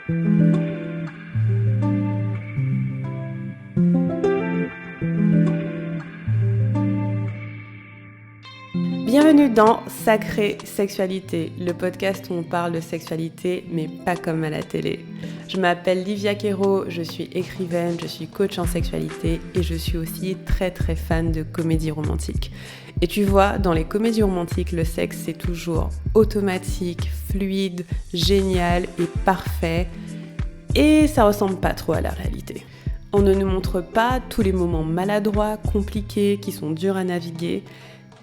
Bienvenue dans Sacrée Sexualité, le podcast où on parle de sexualité, mais pas comme à la télé. Je m'appelle Livia Quero, je suis écrivaine, je suis coach en sexualité et je suis aussi très fan de comédie romantique. Et tu vois, dans les comédies romantiques, le sexe c'est toujours automatique, fluide, génial et parfait. Et ça ressemble pas trop à la réalité. On ne nous montre pas tous les moments maladroits, compliqués, qui sont durs à naviguer.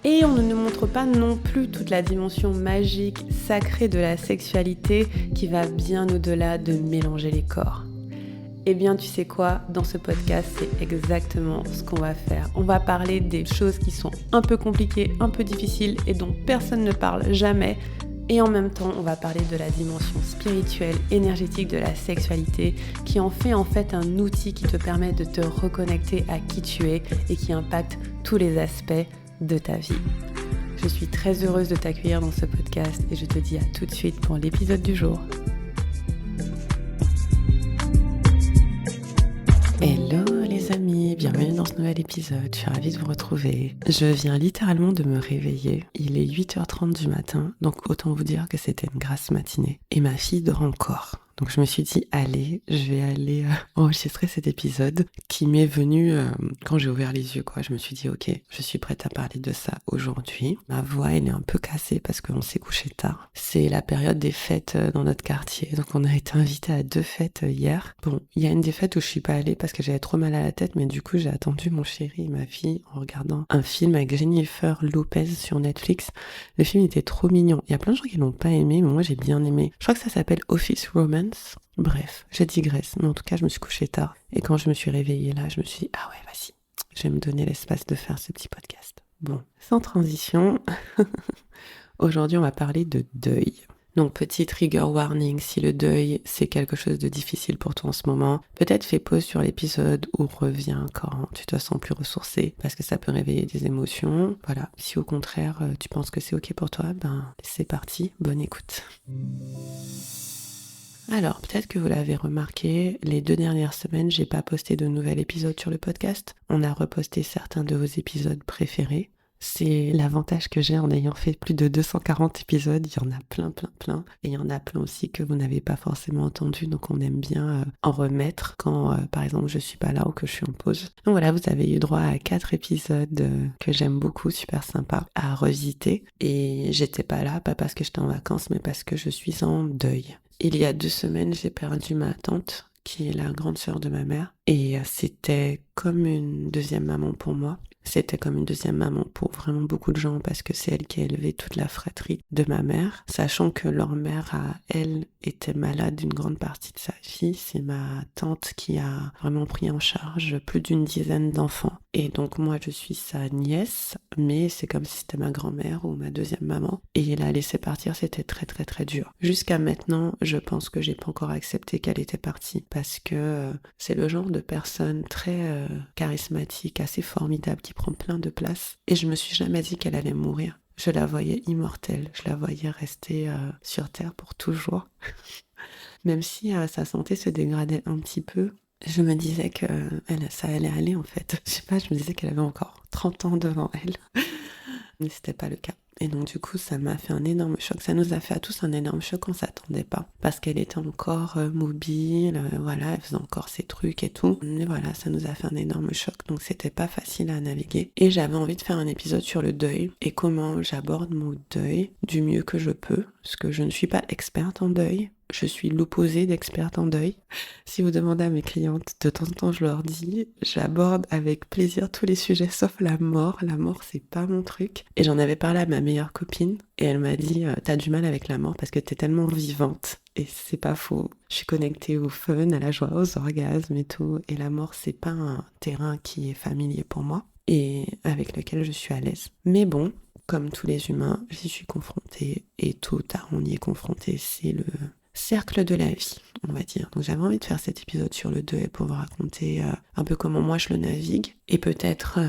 Et on ne nous montre pas non plus toute la dimension magique, sacrée de la sexualité qui va bien au-delà de mélanger les corps. Eh bien, tu sais quoi, dans ce podcast, c'est exactement ce qu'on va faire. On va parler des choses qui sont un peu compliquées, un peu difficiles et dont personne ne parle jamais. Et en même temps, on va parler de la dimension spirituelle, énergétique de la sexualité qui en fait un outil qui te permet de te reconnecter à qui tu es et qui impacte tous les aspects de ta vie. Je suis très heureuse de t'accueillir dans ce podcast et je te dis à tout de suite pour l'épisode du jour. Hello les amis, bienvenue dans ce nouvel épisode, je suis ravie de vous retrouver. Je viens littéralement de me réveiller, il est 8h30 du matin, donc autant vous dire que c'était une grasse matinée. Et ma fille dort encore. Donc je me suis dit, allez, je vais aller enregistrer cet épisode qui m'est venu quand j'ai ouvert les yeux, quoi. Je me suis dit, ok, je suis prête à parler de ça aujourd'hui. Ma voix, elle est un peu cassée parce qu'on s'est couché tard. C'est la période des fêtes dans notre quartier. Donc on a été invités à 2 fêtes hier. Bon, il y a une des fêtes où je suis pas allée parce que j'avais trop mal à la tête, mais du coup j'ai attendu mon chéri et ma fille en regardant un film avec Jennifer Lopez sur Netflix. Le film était trop mignon. Il y a plein de gens qui l'ont pas aimé, mais moi j'ai bien aimé. Je crois que ça s'appelle Office Romance. Bref, je digresse, mais en tout cas je me suis couchée tard et quand je me suis réveillée là, je me suis dit ah ouais vas-y, je vais me donner l'espace de faire ce petit podcast. Bon, sans transition, aujourd'hui on va parler de deuil. Donc petit trigger warning, si le deuil c'est quelque chose de difficile pour toi en ce moment, peut-être fais pause sur l'épisode ou reviens quand tu te sens plus ressourcé parce que ça peut réveiller des émotions. Voilà, si au contraire tu penses que c'est ok pour toi, ben c'est parti, bonne écoute. Alors, peut-être que vous l'avez remarqué, les 2 dernières semaines, j'ai pas posté de nouvel épisode sur le podcast. On a reposté certains de vos épisodes préférés. C'est l'avantage que j'ai en ayant fait plus de 240 épisodes. Il y en a plein. Et il y en a plein aussi que vous n'avez pas forcément entendu. Donc on aime bien en remettre quand, par exemple, je suis pas là ou que je suis en pause. Donc voilà, vous avez eu droit à 4 épisodes que j'aime beaucoup, super sympa, à revisiter. Et j'étais pas là, pas parce que j'étais en vacances, mais parce que je suis en deuil. Il y a 2 semaines, j'ai perdu ma tante, qui est la grande sœur de ma mère. Et c'était comme une deuxième maman pour moi. C'était comme une deuxième maman pour vraiment beaucoup de gens parce que c'est elle qui a élevé toute la fratrie de ma mère. Sachant que leur mère, elle, était malade d'une grande partie de sa vie. C'est ma tante qui a vraiment pris en charge plus d'une dizaine d'enfants. Et donc moi, je suis sa nièce, mais c'est comme si c'était ma grand-mère ou ma deuxième maman. Et la laisser partir, c'était très dur. Jusqu'à maintenant, je pense que j'ai pas encore accepté qu'elle était partie parce que c'est le genre de personne très charismatique, assez formidable, qui prend plein de place. Et je me suis jamais dit qu'elle allait mourir. Je la voyais immortelle, je la voyais rester sur Terre pour toujours. Même si sa santé se dégradait un petit peu, je me disais que ça allait aller en fait. Je sais pas, je me disais qu'elle avait encore 30 ans devant elle. Mais c'était pas le cas. Et donc du coup, ça m'a fait un énorme choc. Ça nous a fait à tous un énorme choc, on s'attendait pas. Parce qu'elle était encore mobile, voilà, elle faisait encore ses trucs et tout. Mais voilà, ça nous a fait un énorme choc. Donc c'était pas facile à naviguer. Et j'avais envie de faire un épisode sur le deuil et comment j'aborde mon deuil du mieux que je peux. Parce que je ne suis pas experte en deuil. Je suis l'opposé d'experte en deuil. Si vous demandez à mes clientes, de temps en temps je leur dis, j'aborde avec plaisir tous les sujets sauf la mort. La mort c'est pas mon truc. Et j'en avais parlé à ma meilleure copine et elle m'a dit, t'as du mal avec la mort parce que t'es tellement vivante. Et c'est pas faux. Je suis connectée au fun, à la joie, aux orgasmes et tout. Et la mort c'est pas un terrain qui est familier pour moi et avec lequel je suis à l'aise. Mais bon, comme tous les humains, j'y suis confrontée et tôt ou tard on y est confronté. C'est le cercle de la vie, on va dire. Donc j'avais envie de faire cet épisode sur le deuil pour vous raconter un peu comment moi je le navigue et peut-être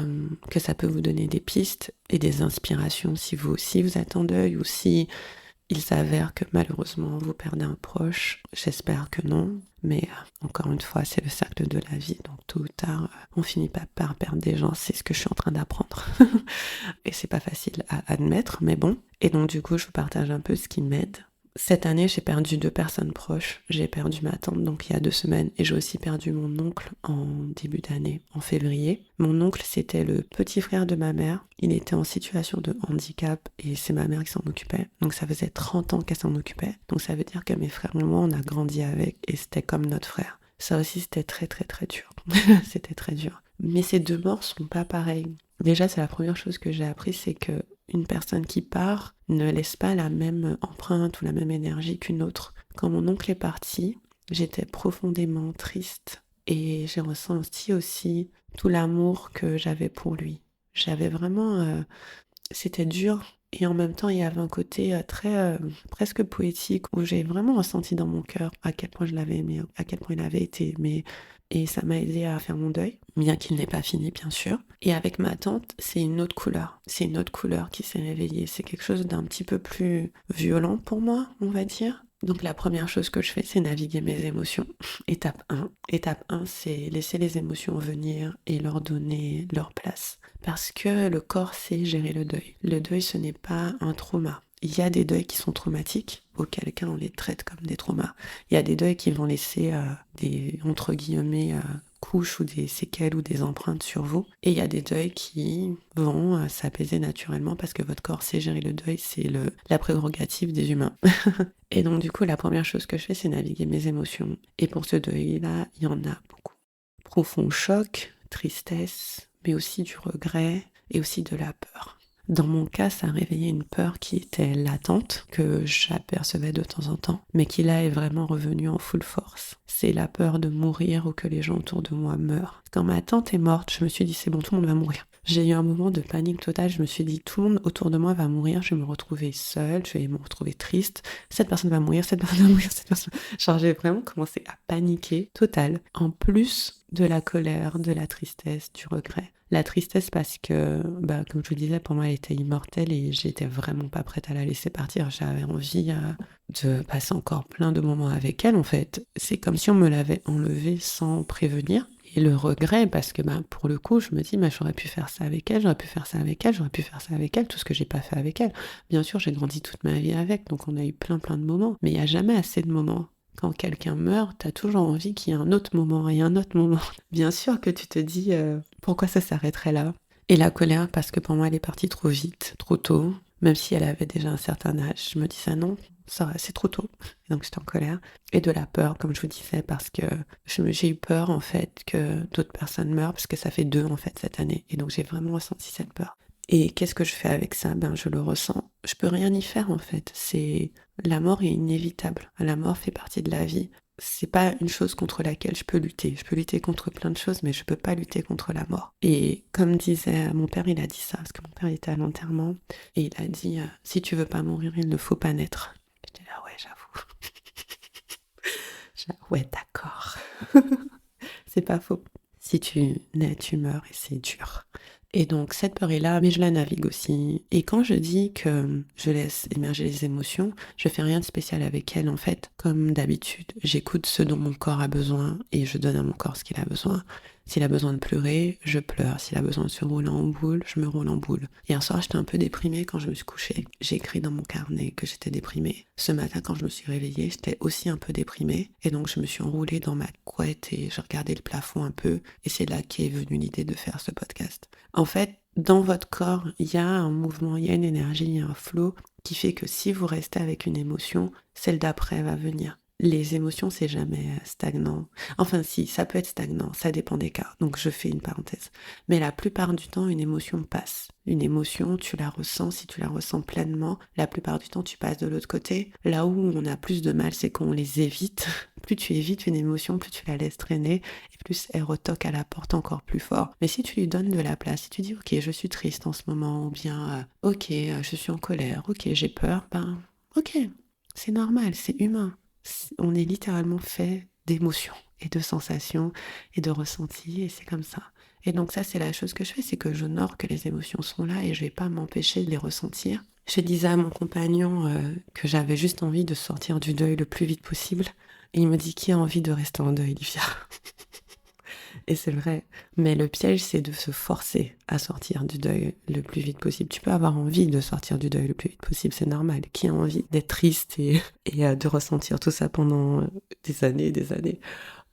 que ça peut vous donner des pistes et des inspirations si vous aussi vous êtes en deuil ou si Il s'avère que malheureusement vous perdez un proche, j'espère que non, mais encore une fois c'est le cercle de la vie, donc tôt ou tard on finit pas par perdre des gens, c'est ce que je suis en train d'apprendre. Et c'est pas facile à admettre, mais bon. Et donc du coup je vous partage un peu ce qui m'aide. Cette année, j'ai perdu 2 personnes proches. J'ai perdu ma tante, donc il y a 2 semaines, et j'ai aussi perdu mon oncle en début d'année, en février. Mon oncle, c'était le petit frère de ma mère. Il était en situation de handicap et c'est ma mère qui s'en occupait. Donc ça faisait 30 ans qu'elle s'en occupait. Donc ça veut dire que mes frères et moi, on a grandi avec et c'était comme notre frère. Ça aussi, c'était très très très dur. C'était très dur. Mais ces 2 morts sont pas pareilles. Déjà, c'est la première chose que j'ai appris, c'est que une personne qui part ne laisse pas la même empreinte ou la même énergie qu'une autre. Quand mon oncle est parti, j'étais profondément triste et j'ai ressenti aussi tout l'amour que j'avais pour lui. J'avais vraiment... c'était dur et en même temps il y avait un côté très presque poétique où j'ai vraiment ressenti dans mon cœur à quel point je l'avais aimé, à quel point il avait été aimé. Et ça m'a aidé à faire mon deuil, bien qu'il n'ait pas fini, bien sûr. Et avec ma tante, c'est une autre couleur. C'est une autre couleur qui s'est réveillée. C'est quelque chose d'un petit peu plus violent pour moi, on va dire. Donc la première chose que je fais, c'est naviguer mes émotions. Étape 1. Étape 1, c'est laisser les émotions venir et leur donner leur place. Parce que le corps sait gérer le deuil. Le deuil, ce n'est pas un trauma. Il y a des deuils qui sont traumatiques, auquel cas on les traite comme des traumas. Il y a des deuils qui vont laisser des, entre guillemets, couches ou des séquelles ou des empreintes sur vous. Et il y a des deuils qui vont s'apaiser naturellement parce que votre corps sait gérer le deuil, c'est la prérogative des humains. Et donc du coup, la première chose que je fais, c'est naviguer mes émotions. Et pour ce deuil-là, il y en a beaucoup. Profond choc, tristesse, mais aussi du regret et aussi de la peur. Dans mon cas, ça a réveillé une peur qui était latente, que j'apercevais de temps en temps, mais qui là est vraiment revenue en full force. C'est la peur de mourir ou que les gens autour de moi meurent. Quand ma tante est morte, je me suis dit c'est bon, tout le monde va mourir. J'ai eu un moment de panique totale, je me suis dit tout le monde autour de moi va mourir, je vais me retrouver seule, je vais me retrouver triste, cette personne va mourir, cette personne va mourir, cette personne... Genre j'ai vraiment commencé à paniquer total, en plus de la colère, de la tristesse, du regret. La tristesse parce que, comme je vous le disais, pour moi elle était immortelle et j'étais vraiment pas prête à la laisser partir. J'avais envie de passer encore plein de moments avec elle en fait. C'est comme si on me l'avait enlevée sans prévenir. Et le regret parce que pour le coup je me dis j'aurais pu faire ça avec elle, j'aurais pu faire ça avec elle, j'aurais pu faire ça avec elle, tout ce que j'ai pas fait avec elle. Bien sûr j'ai grandi toute ma vie avec, donc on a eu plein de moments, mais il n'y a jamais assez de moments. Quand quelqu'un meurt, t'as toujours envie qu'il y ait un autre moment et un autre moment. Bien sûr que tu te dis pourquoi ça s'arrêterait là. Et la colère parce que pour moi elle est partie trop vite, trop tôt, même si elle avait déjà un certain âge. Je me disais non, c'est trop tôt. Et donc j'étais en colère. Et de la peur, comme je vous disais, parce que j'ai eu peur en fait que d'autres personnes meurent, parce que ça fait 2 en fait cette année. Et donc j'ai vraiment ressenti cette peur. Et qu'est-ce que je fais avec ça ? Je le ressens. Je peux rien y faire en fait. La mort est inévitable. La mort fait partie de la vie. C'est pas une chose contre laquelle je peux lutter. Je peux lutter contre plein de choses, mais je peux pas lutter contre la mort. Et comme disait mon père, il a dit ça, parce que mon père était à l'enterrement, et il a dit si tu veux pas mourir, il ne faut pas naître. J'étais là, ouais, j'avoue. Ouais, d'accord. C'est pas faux. Si tu nais, tu meurs et c'est dur. Et donc cette peur est là, mais je la navigue aussi. Et quand je dis que je laisse émerger les émotions, je fais rien de spécial avec elles en fait. Comme d'habitude, j'écoute ce dont mon corps a besoin et je donne à mon corps ce qu'il a besoin. S'il a besoin de pleurer, je pleure. S'il a besoin de se rouler en boule, je me roule en boule. Hier soir, j'étais un peu déprimée quand je me suis couchée. J'ai écrit dans mon carnet que j'étais déprimée. Ce matin, quand je me suis réveillée, j'étais aussi un peu déprimée. Et donc, je me suis enroulée dans ma couette et je regardais le plafond un peu. Et c'est là qu'est venue l'idée de faire ce podcast. En fait, dans votre corps, il y a un mouvement, il y a une énergie, il y a un flow qui fait que si vous restez avec une émotion, celle d'après va venir. Les émotions, c'est jamais stagnant. Enfin si, ça peut être stagnant, ça dépend des cas. Donc je fais une parenthèse. Mais la plupart du temps, une émotion passe. Une émotion, tu la ressens, si tu la ressens pleinement, la plupart du temps, tu passes de l'autre côté. Là où on a plus de mal, c'est qu'on les évite. Plus tu évites une émotion, plus tu la laisses traîner, et plus elle retoque à la porte encore plus fort. Mais si tu lui donnes de la place, si tu dis « Ok, je suis triste en ce moment », ou bien « Ok, je suis en colère, ok, j'ai peur », ok, c'est normal, c'est humain. On est littéralement fait d'émotions et de sensations et de ressentis et c'est comme ça. Et donc ça c'est la chose que je fais, c'est que j'honore que les émotions sont là et je vais pas m'empêcher de les ressentir. Je disais à mon compagnon que j'avais juste envie de sortir du deuil le plus vite possible. Et il me dit, qui a envie de rester en deuil, Livia? Et c'est vrai. Mais le piège, c'est de se forcer à sortir du deuil le plus vite possible. Tu peux avoir envie de sortir du deuil le plus vite possible, c'est normal. Qui a envie d'être triste et de ressentir tout ça pendant des années et des années?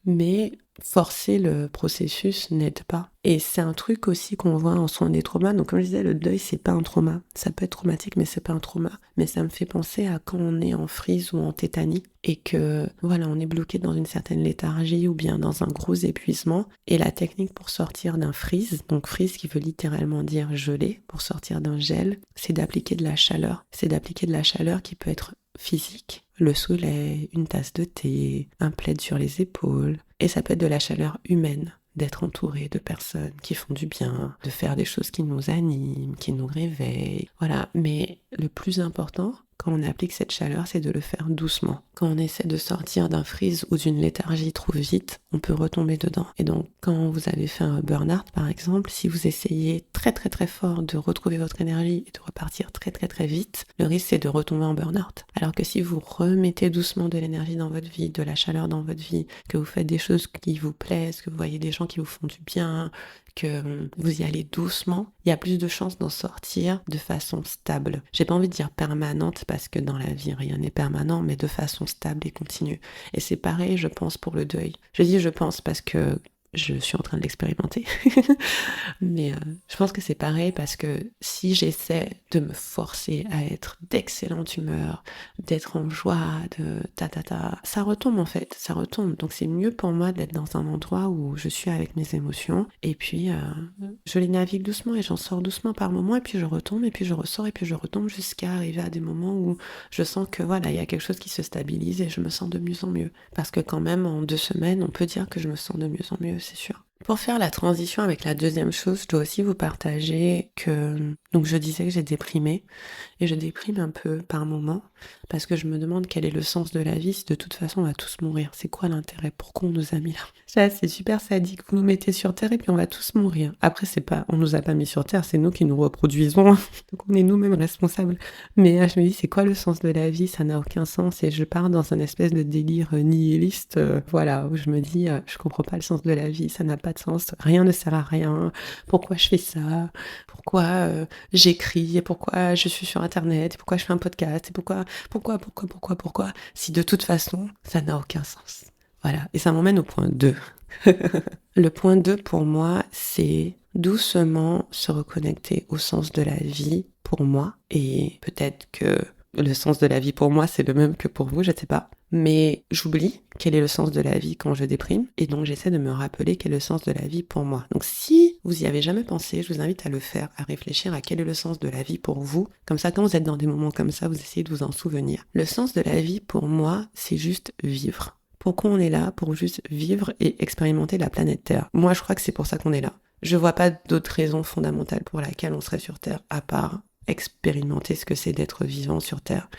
Mais forcer le processus n'aide pas. Et c'est un truc aussi qu'on voit en soins des traumas. Donc comme je disais, le deuil, c'est pas un trauma. Ça peut être traumatique, mais c'est pas un trauma. Mais ça me fait penser à quand on est en frise ou en tétanie et que voilà, on est bloqué dans une certaine léthargie ou bien dans un gros épuisement. Et la technique pour sortir d'un freeze, donc freeze qui veut littéralement dire geler, pour sortir d'un gel, c'est d'appliquer de la chaleur. C'est d'appliquer de la chaleur qui peut être physique, le soleil, une tasse de thé, un plaid sur les épaules. Et ça peut être de la chaleur humaine, d'être entouré de personnes qui font du bien, de faire des choses qui nous animent, qui nous réveillent. Voilà, mais le plus important, quand on applique cette chaleur, c'est de le faire doucement. Quand on essaie de sortir d'un freeze ou d'une léthargie trop vite, on peut retomber dedans. Et donc, quand vous avez fait un burn-out, par exemple, si vous essayez très très très fort de retrouver votre énergie et de repartir très très très vite, le risque c'est de retomber en burn-out. Alors que si vous remettez doucement de l'énergie dans votre vie, de la chaleur dans votre vie, que vous faites des choses qui vous plaisent, que vous voyez des gens qui vous font du bien, que vous y allez doucement, il y a plus de chances d'en sortir de façon stable. J'ai pas envie de dire permanente parce que dans la vie rien n'est permanent, mais de façon stable et continue. Et c'est pareil, je pense, pour le deuil. Je dis je pense parce que je suis en train de l'expérimenter. Mais je pense que c'est pareil parce que si j'essaie de me forcer à être d'excellente humeur, d'être en joie, de ça retombe en fait, ça retombe. Donc c'est mieux pour moi d'être dans un endroit où je suis avec mes émotions et puis je les navigue doucement et j'en sors doucement par moments et puis je retombe et puis je ressors et puis je retombe jusqu'à arriver à des moments où je sens que voilà, il y a quelque chose qui se stabilise et je me sens de mieux en mieux. Parce que quand même en 2 semaines, on peut dire que je me sens de mieux en mieux, c'est sûr. Pour faire la transition avec la deuxième chose, je dois aussi vous partager que, donc je disais que j'ai déprimé, et je déprime un peu par moment, parce que je me demande quel est le sens de la vie si de toute façon on va tous mourir. C'est quoi l'intérêt? Pourquoi on nous a mis là? Ça, c'est super sadique, vous nous mettez sur Terre et puis on va tous mourir. Après, c'est pas, on nous a pas mis sur Terre, c'est nous qui nous reproduisons, donc on est nous-mêmes responsables. Mais je me dis, c'est quoi le sens de la vie? Ça n'a aucun sens, et je pars dans un espèce de délire nihiliste, voilà, où je me dis, je comprends pas le sens de la vie, ça n'a pas de sens, rien ne sert à rien, pourquoi je fais ça, pourquoi j'écris, et pourquoi je suis sur internet, et pourquoi je fais un podcast, et pourquoi, si de toute façon, ça n'a aucun sens. Voilà, et ça m'emmène au point 2. Le point 2 pour moi, c'est doucement se reconnecter au sens de la vie pour moi, et peut-être que le sens de la vie pour moi, c'est le même que pour vous, je sais pas. Mais j'oublie quel est le sens de la vie quand je déprime, et donc j'essaie de me rappeler quel est le sens de la vie pour moi. Donc si vous y avez jamais pensé, je vous invite à le faire, à réfléchir à quel est le sens de la vie pour vous. Comme ça, quand vous êtes dans des moments comme ça, vous essayez de vous en souvenir. Le sens de la vie pour moi, c'est juste vivre. Pourquoi on est là? Pour juste vivre et expérimenter la planète Terre. Moi, je crois que c'est pour ça qu'on est là. Je vois pas d'autres raisons fondamentales pour laquelle on serait sur Terre, à part expérimenter ce que c'est d'être vivant sur Terre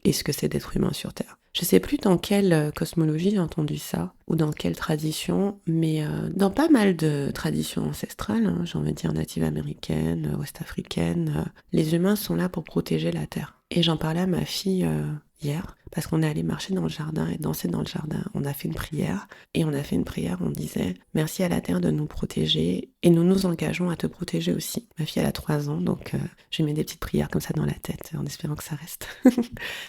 et ce que c'est d'être humain sur Terre. Je sais plus dans quelle cosmologie j'ai entendu ça, ou dans quelle tradition, mais dans pas mal de traditions ancestrales, hein, j'ai envie de dire natives américaines, ouest-africaines, les humains sont là pour protéger la Terre. Et j'en parlais à ma fille hier, parce qu'on est allé marcher dans le jardin et danser dans le jardin. On a fait une prière, et on a fait une prière, on disait « Merci à la Terre de nous protéger, et nous nous engageons à te protéger aussi ». Ma fille, elle a 3 ans, donc je lui mets des petites prières comme ça dans la tête, en espérant que ça reste.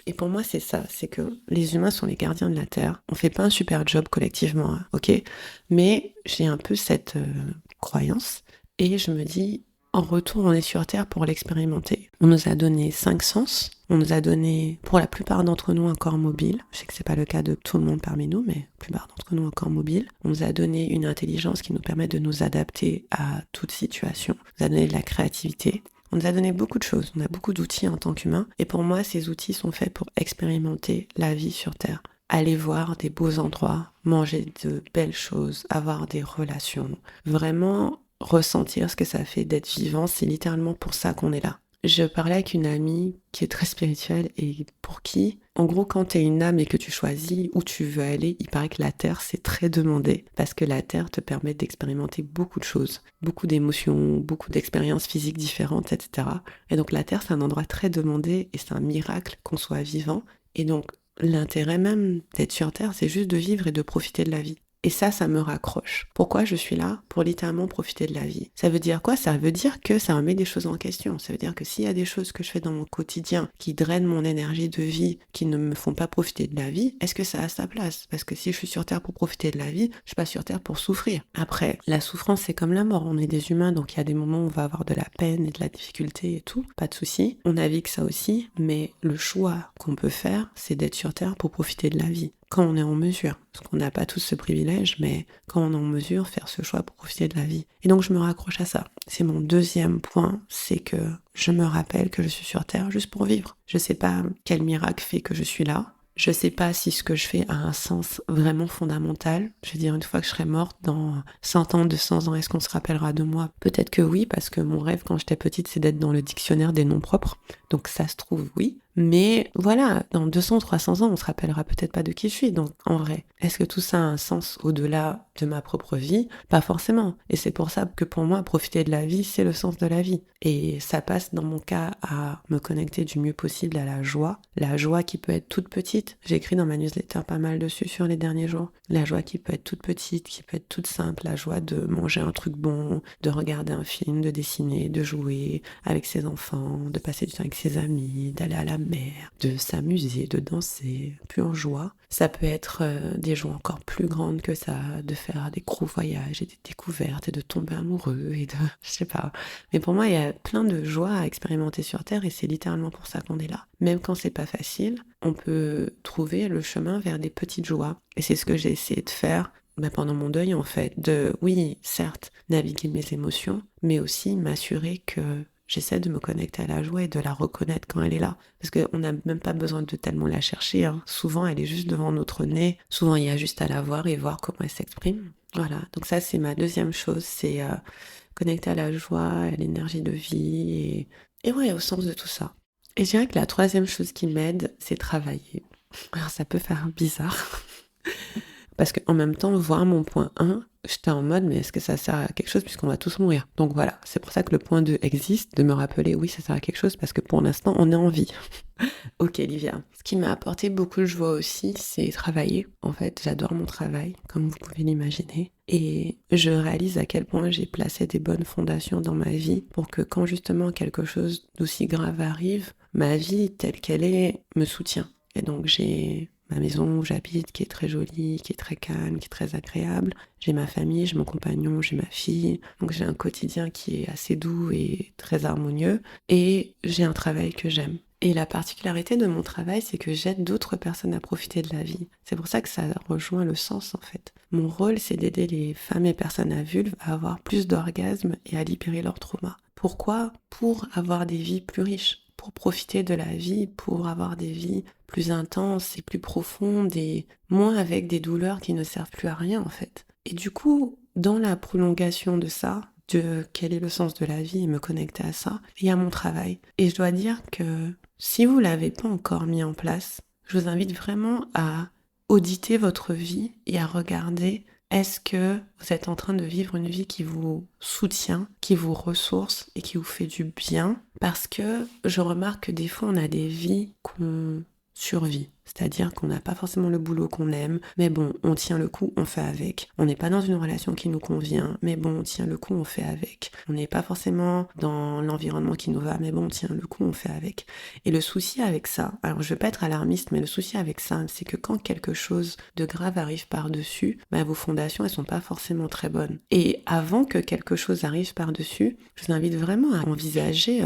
Et pour moi, c'est ça, c'est que les humains sont les gardiens de la Terre. On fait pas un super job collectivement, hein, ok? Mais j'ai un peu cette croyance, et je me dis, en retour, on est sur Terre pour l'expérimenter. On nous a donné 5 sens. On nous a donné, pour la plupart d'entre nous, un corps mobile. Je sais que c'est pas le cas de tout le monde parmi nous, mais la plupart d'entre nous, un corps mobile. On nous a donné une intelligence qui nous permet de nous adapter à toute situation. On nous a donné de la créativité. On nous a donné beaucoup de choses. On a beaucoup d'outils en tant qu'humains. Et pour moi, ces outils sont faits pour expérimenter la vie sur Terre. Aller voir des beaux endroits, manger de belles choses, avoir des relations. Vraiment ressentir ce que ça fait d'être vivant, c'est littéralement pour ça qu'on est là. Je parlais avec une amie qui est très spirituelle et pour qui, en gros, quand t'es une âme et que tu choisis où tu veux aller, il paraît que la Terre, c'est très demandé parce que la Terre te permet d'expérimenter beaucoup de choses, beaucoup d'émotions, beaucoup d'expériences physiques différentes, etc. Et donc la Terre, c'est un endroit très demandé et c'est un miracle qu'on soit vivant. Et donc l'intérêt même d'être sur Terre, c'est juste de vivre et de profiter de la vie. Et ça me raccroche. Pourquoi je suis là? Pour littéralement profiter de la vie. Ça veut dire quoi? Ça veut dire que ça remet des choses en question. Ça veut dire que s'il y a des choses que je fais dans mon quotidien qui drainent mon énergie de vie, qui ne me font pas profiter de la vie, est-ce que ça a sa place? Parce que si je suis sur Terre pour profiter de la vie, je suis pas sur Terre pour souffrir. Après, la souffrance, c'est comme la mort. On est des humains, donc il y a des moments où on va avoir de la peine et de la difficulté et tout. Pas de souci. On navigue ça aussi, mais le choix qu'on peut faire, c'est d'être sur Terre pour profiter de la vie. Quand on est en mesure, parce qu'on n'a pas tous ce privilège, mais quand on est en mesure, faire ce choix pour profiter de la vie. Et donc je me raccroche à ça. C'est mon deuxième point, c'est que je me rappelle que je suis sur Terre juste pour vivre. Je sais pas quel miracle fait que je suis là. Je sais pas si ce que je fais a un sens vraiment fondamental. Je veux dire, une fois que je serai morte, dans 100 ans, 200 ans, est-ce qu'on se rappellera de moi? Peut-être que oui, parce que mon rêve quand j'étais petite, c'est d'être dans le dictionnaire des noms propres. Donc ça se trouve, oui. Mais voilà, dans 200, 300 ans, on se rappellera peut-être pas de qui je suis. Donc en vrai, est-ce que tout ça a un sens au-delà de ma propre vie? Pas forcément. Et c'est pour ça que pour moi, profiter de la vie, c'est le sens de la vie. Et ça passe dans mon cas à me connecter du mieux possible à la joie. La joie qui peut être toute petite. J'ai écrit dans ma newsletter pas mal dessus sur les derniers jours. La joie qui peut être toute petite, qui peut être toute simple. La joie de manger un truc bon, de regarder un film, de dessiner, de jouer avec ses enfants, de passer du temps avec ses amis, d'aller à la mer, de s'amuser, de danser, pure joie. Ça peut être des joies encore plus grandes que ça, de faire des gros voyages et des découvertes et de tomber amoureux et de... je sais pas. Mais pour moi, il y a plein de joies à expérimenter sur Terre et c'est littéralement pour ça qu'on est là. Même quand c'est pas facile, on peut trouver le chemin vers des petites joies. Et c'est ce que j'ai essayé de faire pendant mon deuil en fait. De, oui, certes, naviguer mes émotions, mais aussi m'assurer que j'essaie de me connecter à la joie et de la reconnaître quand elle est là. Parce qu'on n'a même pas besoin de tellement la chercher. Hein. Souvent, elle est juste devant notre nez. Souvent, il y a juste à la voir et voir comment elle s'exprime. Voilà. Donc ça, c'est ma deuxième chose. C'est connecter à la joie, à l'énergie de vie et ouais, au sens de tout ça. Et je dirais que la troisième chose qui m'aide, c'est travailler. Alors, ça peut faire bizarre. Parce qu'en même temps, voir mon point 1, j'étais en mode, mais est-ce que ça sert à quelque chose puisqu'on va tous mourir? Donc voilà, c'est pour ça que le point 2 existe, de me rappeler, oui, ça sert à quelque chose parce que pour l'instant, on est en vie. Ok, Livia. Ce qui m'a apporté beaucoup de joie aussi, c'est travailler. En fait, j'adore mon travail, comme vous pouvez l'imaginer. Et je réalise à quel point j'ai placé des bonnes fondations dans ma vie pour que quand justement quelque chose d'aussi grave arrive, ma vie telle qu'elle est me soutient. Et donc j'ai ma maison où j'habite qui est très jolie, qui est très calme, qui est très agréable. J'ai ma famille, j'ai mon compagnon, j'ai ma fille. Donc j'ai un quotidien qui est assez doux et très harmonieux. Et j'ai un travail que j'aime. Et la particularité de mon travail, c'est que j'aide d'autres personnes à profiter de la vie. C'est pour ça que ça rejoint le sens en fait. Mon rôle, c'est d'aider les femmes et personnes à vulve à avoir plus d'orgasmes et à libérer leur trauma. Pourquoi? Pour avoir des vies plus riches, pour profiter de la vie, pour avoir des vies plus intenses et plus profondes et moins avec des douleurs qui ne servent plus à rien en fait. Et du coup, dans la prolongation de ça, de quel est le sens de la vie et me connecter à ça, il y a mon travail. Et je dois dire que si vous l'avez pas encore mis en place, je vous invite vraiment à auditer votre vie et à regarder est-ce que vous êtes en train de vivre une vie qui vous soutient, qui vous ressource et qui vous fait du bien. Parce que je remarque que des fois on a des vies qu'on survit. C'est-à-dire qu'on n'a pas forcément le boulot qu'on aime, mais bon, on tient le coup, on fait avec. On n'est pas dans une relation qui nous convient, mais bon, on tient le coup, on fait avec. On n'est pas forcément dans l'environnement qui nous va, mais bon, on tient le coup, on fait avec. Et le souci avec ça, alors je veux pas être alarmiste, mais le souci avec ça, c'est que quand quelque chose de grave arrive par-dessus, vos fondations, elles sont pas forcément très bonnes. Et avant que quelque chose arrive par-dessus, je vous invite vraiment à envisager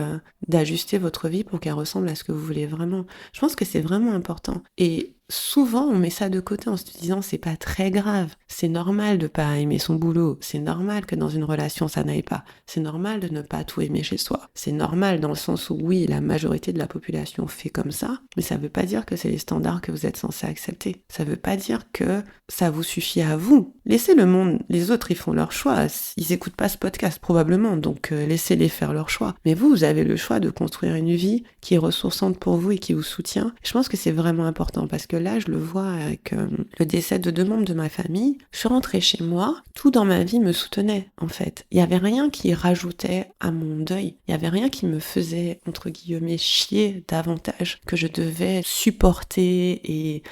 d'ajuster votre vie pour qu'elle ressemble à ce que vous voulez vraiment. Je pense que c'est vraiment important. Et souvent on met ça de côté en se disant c'est pas très grave, c'est normal de pas aimer son boulot, c'est normal que dans une relation ça n'aille pas, c'est normal de ne pas tout aimer chez soi, c'est normal dans le sens où oui, la majorité de la population fait comme ça, mais ça veut pas dire que c'est les standards que vous êtes censé accepter, ça veut pas dire que ça vous suffit à vous. Laissez le monde, les autres ils font leur choix, ils écoutent pas ce podcast probablement, donc laissez-les faire leur choix, mais vous avez le choix de construire une vie qui est ressourçante pour vous et qui vous soutient. Je pense que c'est vraiment important parce que là, je le vois avec le décès de 2 membres de ma famille. Je suis rentrée chez moi, tout dans ma vie me soutenait en fait. Il y avait rien qui rajoutait à mon deuil. Il y avait rien qui me faisait, entre guillemets, chier davantage que je devais supporter et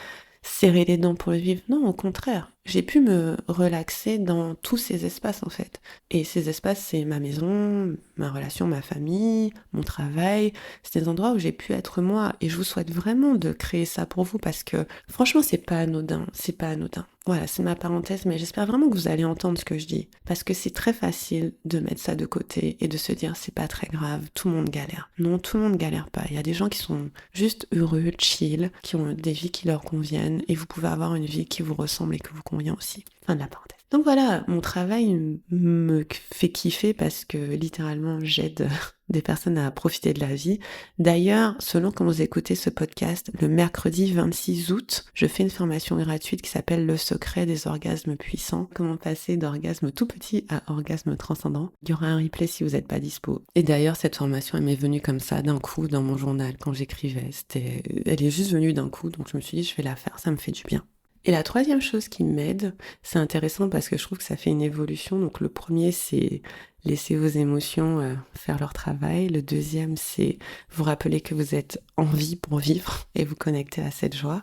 serrer les dents pour le vivre. Non, au contraire. J'ai pu me relaxer dans tous ces espaces en fait. Et ces espaces, c'est ma maison, ma relation, ma famille, mon travail. C'est des endroits où j'ai pu être moi. Et je vous souhaite vraiment de créer ça pour vous parce que franchement, c'est pas anodin. C'est pas anodin. Voilà, c'est ma parenthèse, mais j'espère vraiment que vous allez entendre ce que je dis. Parce que c'est très facile de mettre ça de côté et de se dire c'est pas très grave, tout le monde galère. Non, tout le monde galère pas. Il y a des gens qui sont juste heureux, chill, qui ont des vies qui leur conviennent et vous pouvez avoir une vie qui vous ressemble et que vous convient aussi. Fin de la parenthèse. Donc voilà, mon travail me fait kiffer parce que littéralement j'aide des personnes à profiter de la vie. D'ailleurs, selon quand vous écoutez ce podcast, le mercredi 26 août, je fais une formation gratuite qui s'appelle Le secret des orgasmes puissants. Comment passer d'orgasme tout petit à orgasme transcendant. Il y aura un replay si vous n'êtes pas dispo. Et d'ailleurs, cette formation, elle m'est venue comme ça d'un coup dans mon journal quand j'écrivais. Elle est juste venue d'un coup, donc je me suis dit je vais la faire, ça me fait du bien. Et la troisième chose qui m'aide, c'est intéressant parce que je trouve que ça fait une évolution. Donc le premier, c'est laisser vos émotions faire leur travail. Le deuxième, c'est vous rappeler que vous êtes en vie pour vivre et vous connecter à cette joie.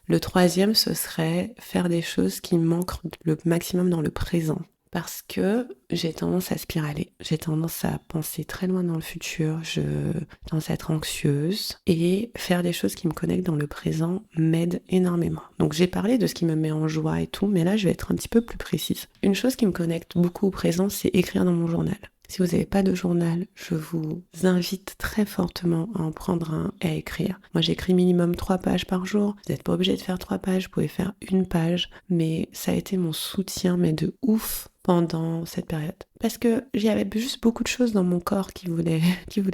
Le troisième, ce serait faire des choses qui manquent le maximum dans le présent. Parce que j'ai tendance à spiraler, j'ai tendance à penser très loin dans le futur, je tendance à être anxieuse et faire des choses qui me connectent dans le présent m'aide énormément. Donc j'ai parlé de ce qui me met en joie et tout, mais là je vais être un petit peu plus précise. Une chose qui me connecte beaucoup au présent, c'est écrire dans mon journal. Si vous n'avez pas de journal, je vous invite très fortement à en prendre un et à écrire. Moi, j'écris minimum 3 pages par jour. Vous n'êtes pas obligé de faire 3 pages, vous pouvez faire 1 page. Mais ça a été mon soutien, mais de ouf, pendant cette période. Parce que j'y avais juste beaucoup de choses dans mon corps qui voulaient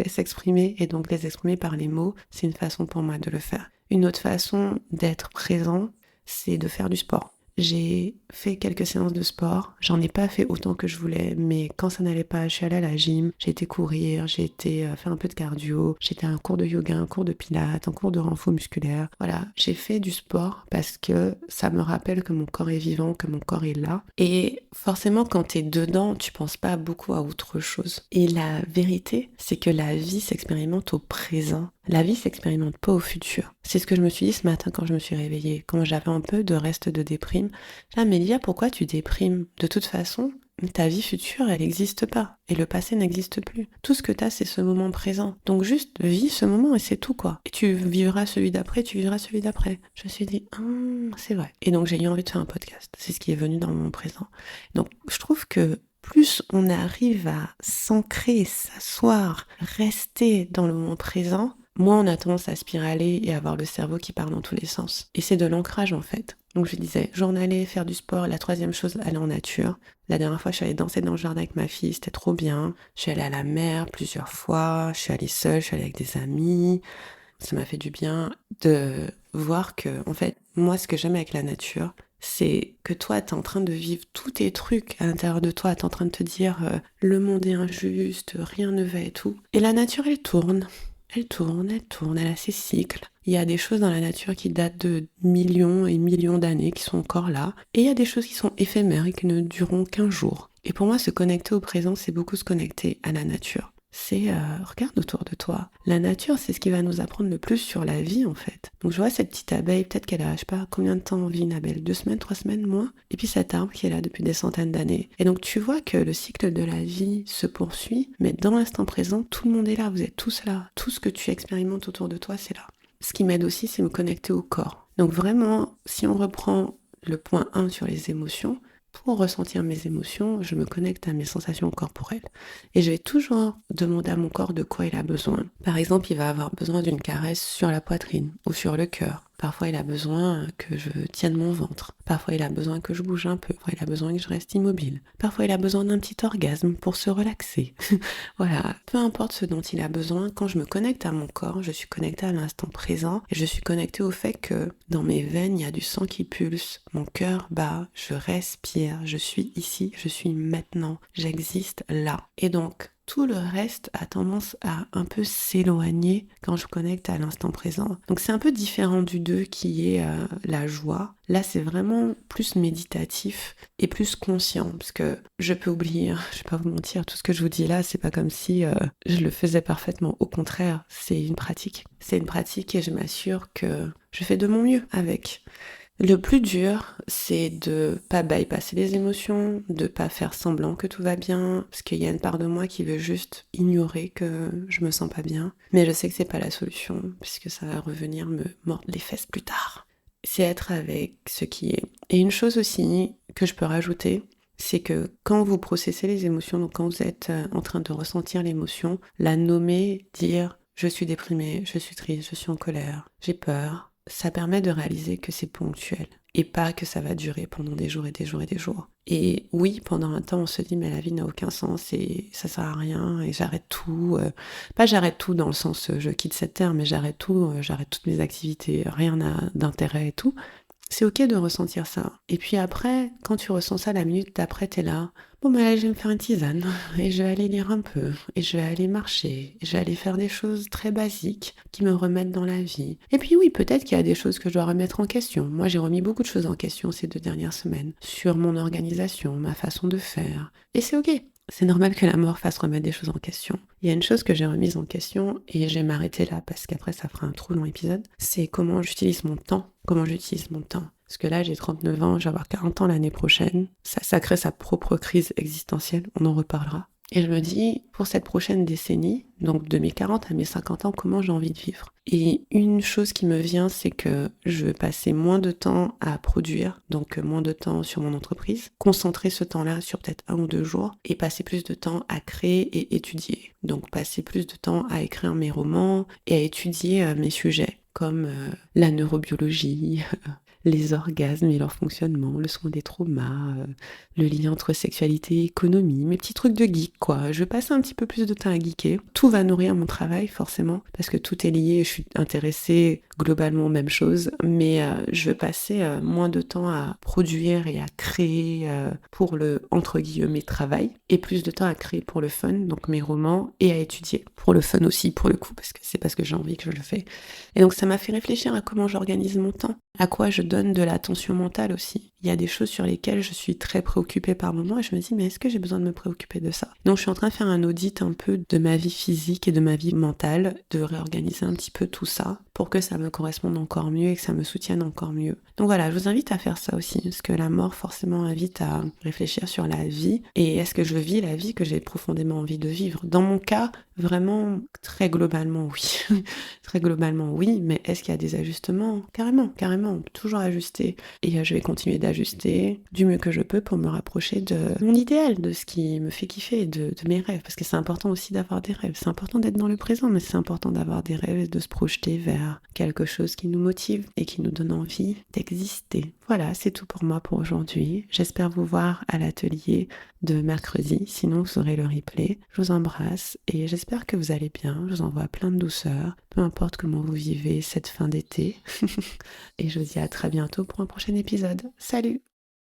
s'exprimer. Et donc, les exprimer par les mots, c'est une façon pour moi de le faire. Une autre façon d'être présent, c'est de faire du sport. J'ai fait quelques séances de sport, j'en ai pas fait autant que je voulais, mais quand ça n'allait pas, je suis allée à la gym, j'ai été courir, j'ai été faire un peu de cardio, j'étais à un cours de yoga, un cours de pilates, un cours de renfort musculaire. Voilà, j'ai fait du sport parce que ça me rappelle que mon corps est vivant, que mon corps est là. Et forcément, quand t'es dedans, tu penses pas beaucoup à autre chose. Et la vérité, c'est que la vie s'expérimente au présent. La vie s'expérimente pas au futur. C'est ce que je me suis dit ce matin quand je me suis réveillée, quand j'avais un peu de reste de déprime. J'ai dit, Amélia, pourquoi tu déprimes? De toute façon, ta vie future, elle n'existe pas. Et le passé n'existe plus. Tout ce que t'as, c'est ce moment présent. Donc juste, vis ce moment et c'est tout, quoi. Et tu vivras celui d'après, tu vivras celui d'après. Je me suis dit, c'est vrai. Et donc j'ai eu envie de faire un podcast. C'est ce qui est venu dans mon présent. Donc je trouve que plus on arrive à s'ancrer, s'asseoir, rester dans le moment présent, moins on a tendance à spiraler et avoir le cerveau qui part dans tous les sens. Et c'est de l'ancrage en fait. Donc je disais, journaler, faire du sport. La troisième chose, aller en nature. La dernière fois, je suis allée danser dans le jardin avec ma fille, c'était trop bien. Je suis allée à la mer plusieurs fois, je suis allée seule, je suis allée avec des amis. Ça m'a fait du bien de voir que, en fait, moi, ce que j'aime avec la nature, c'est que toi, t'es en train de vivre tous tes trucs à l'intérieur de toi, t'es en train de te dire le monde est injuste, rien ne va et tout. Et la nature, elle tourne. Elle tourne, elle a ses cycles. Il y a des choses dans la nature qui datent de millions et millions d'années qui sont encore là. Et il y a des choses qui sont éphémères et qui ne dureront qu'un jour. Et pour moi, se connecter au présent, c'est beaucoup se connecter à la nature. C'est, regarde autour de toi. La nature, c'est ce qui va nous apprendre le plus sur la vie, en fait. Donc je vois cette petite abeille, peut-être qu'elle a, je sais pas, combien de temps vit une abeille? 2 semaines, 3 semaines, moins. Et puis cet arbre qui est là depuis des centaines d'années. Et donc tu vois que le cycle de la vie se poursuit, mais dans l'instant présent, tout le monde est là, vous êtes tous là. Tout ce que tu expérimentes autour de toi, c'est là. Ce qui m'aide aussi, c'est me connecter au corps. Donc vraiment, si on reprend le point 1 sur les émotions, pour ressentir mes émotions, je me connecte à mes sensations corporelles. Et je vais toujours demander à mon corps de quoi il a besoin. Par exemple, il va avoir besoin d'une caresse sur la poitrine ou sur le cœur. Parfois, il a besoin que je tienne mon ventre. Parfois, il a besoin que je bouge un peu. Parfois, il a besoin que je reste immobile. Parfois, il a besoin d'un petit orgasme pour se relaxer. Voilà, peu importe ce dont il a besoin, quand je me connecte à mon corps, je suis connectée à l'instant présent et je suis connectée au fait que dans mes veines, il y a du sang qui pulse, mon cœur bat, je respire, je suis ici, je suis maintenant, j'existe là. Et donc, tout le reste a tendance à un peu s'éloigner quand je connecte à l'instant présent. Donc c'est un peu différent du 2 qui est la joie. Là c'est vraiment plus méditatif et plus conscient parce que je peux oublier, je vais pas vous mentir, tout ce que je vous dis là c'est pas comme si je le faisais parfaitement. Au contraire, c'est une pratique. C'est une pratique et je m'assure que je fais de mon mieux avec. Le plus dur, c'est de pas bypasser les émotions, de pas faire semblant que tout va bien, parce qu'il y a une part de moi qui veut juste ignorer que je me sens pas bien. Mais je sais que c'est pas la solution, puisque ça va revenir me mordre les fesses plus tard. C'est être avec ce qui est. Et une chose aussi que je peux rajouter, c'est que quand vous processez les émotions, donc quand vous êtes en train de ressentir l'émotion, la nommer, dire je suis déprimée, je suis triste, je suis en colère, j'ai peur, ça permet de réaliser que c'est ponctuel et pas que ça va durer pendant des jours et des jours et des jours. Et oui, pendant un temps, on se dit mais la vie n'a aucun sens et ça sert à rien et j'arrête tout. Pas j'arrête tout dans le sens je quitte cette terre, mais j'arrête tout, j'arrête toutes mes activités, rien n'a d'intérêt et tout. C'est ok de ressentir ça. Et puis après, quand tu ressens ça, la minute d'après, t'es là. Bon, bah là, je vais me faire une tisane. Et je vais aller lire un peu. Et je vais aller marcher. Et je vais aller faire des choses très basiques qui me remettent dans la vie. Et puis oui, peut-être qu'il y a des choses que je dois remettre en question. Moi, j'ai remis beaucoup de choses en question ces 2 dernières semaines. Sur mon organisation, ma façon de faire. Et c'est ok. C'est normal que la mort fasse remettre des choses en question. Il y a une chose que j'ai remise en question, et je vais m'arrêter là parce qu'après ça fera un trop long épisode, c'est comment j'utilise mon temps. Comment j'utilise mon temps. Parce que là, j'ai 39 ans, je vais avoir 40 ans l'année prochaine. Ça crée sa propre crise existentielle, on en reparlera. Et je me dis, pour cette prochaine décennie, donc de mes 40 à mes 50 ans, comment j'ai envie de vivre? Et une chose qui me vient, c'est que je veux passer moins de temps à produire, donc moins de temps sur mon entreprise, concentrer ce temps-là sur peut-être 1 ou 2 jours, et passer plus de temps à créer et étudier. Donc passer plus de temps à écrire mes romans et à étudier mes sujets, comme la neurobiologie, les orgasmes et leur fonctionnement, le soin des traumas, le lien entre sexualité et économie, mes petits trucs de geek quoi. Je vais passer un petit peu plus de temps à geeker. Tout va nourrir mon travail forcément, parce que tout est lié, je suis intéressée globalement aux mêmes choses, mais je vais passer moins de temps à produire et à créer pour le entre guillemets travail, et plus de temps à créer pour le fun, donc mes romans, et à étudier. Pour le fun aussi, pour le coup, parce que c'est parce que j'ai envie que je le fais. Et donc ça m'a fait réfléchir à comment j'organise mon temps, à quoi je donne de l'attention mentale aussi. Il y a des choses sur lesquelles je suis très préoccupée par moment et je me dis mais est-ce que j'ai besoin de me préoccuper de ça? Donc je suis en train de faire un audit un peu de ma vie physique et de ma vie mentale, de réorganiser un petit peu tout ça pour que ça me corresponde encore mieux et que ça me soutienne encore mieux. Donc voilà, je vous invite à faire ça aussi, parce que la mort forcément invite à réfléchir sur la vie et est-ce que je vis la vie que j'ai profondément envie de vivre? Dans mon cas, vraiment très globalement oui. Très globalement oui, mais est-ce qu'il y a des ajustements? Carrément, on peut toujours ajuster. Et je vais continuer d'ajuster du mieux que je peux pour me rapprocher de mon idéal, de ce qui me fait kiffer, de mes rêves. Parce que c'est important aussi d'avoir des rêves. C'est important d'être dans le présent, mais c'est important d'avoir des rêves et de se projeter vers quelque chose qui nous motive et qui nous donne envie d'exister. Voilà, c'est tout pour moi pour aujourd'hui. J'espère vous voir à l'atelier de mercredi, sinon vous aurez le replay. Je vous embrasse et j'espère que vous allez bien. Je vous envoie plein de douceur, peu importe comment vous vivez cette fin d'été. Et je vous dis à très bientôt pour un prochain épisode. Salut!